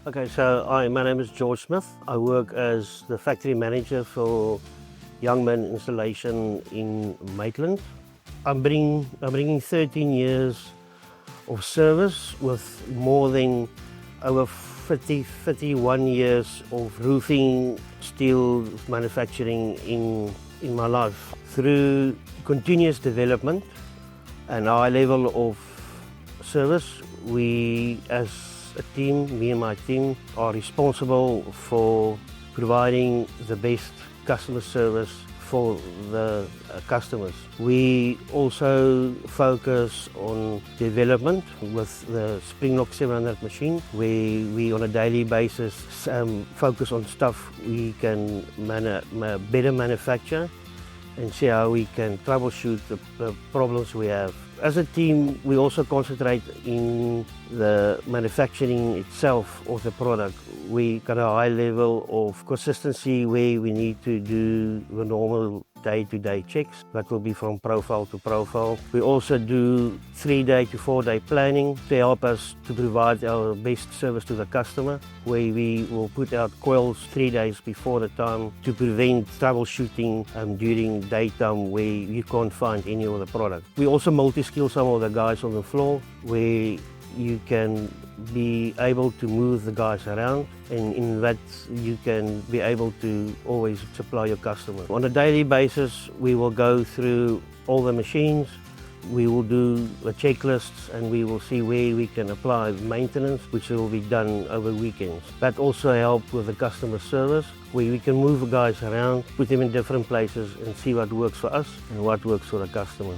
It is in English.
Okay, so my name is George Smith. I work as the factory manager for Youngman Installation in Maitland. I'm bringing 13 years of service with more than over 51 years of roofing, steel manufacturing in my life. Through continuous development and high level of service, we as a team, me and my team, are responsible for providing the best customer service for the customers. We also focus on development with the Springlock 700 machine, where we on a daily basis focus on stuff we can better manufacture and see how we can troubleshoot the problems we have. As a team, we also concentrate in the manufacturing itself of the product. We got a high level of consistency where we need to do the normal day-to-day checks. That will be from profile to profile. We also do 3-day to 4-day planning to help us to provide our best service to the customer, where we will put out coils 3 days before the time to prevent troubleshooting during daytime where you can't find any of the product. We also multi-skill some of the guys on the floor, where you can be able to move the guys around, and in that you can be able to always supply your customer. On a daily basis, we will go through all the machines, we will do the checklists, and we will see where we can apply maintenance, which will be done over weekends. That also helps with the customer service, where we can move the guys around, put them in different places and see what works for us and what works for the customer.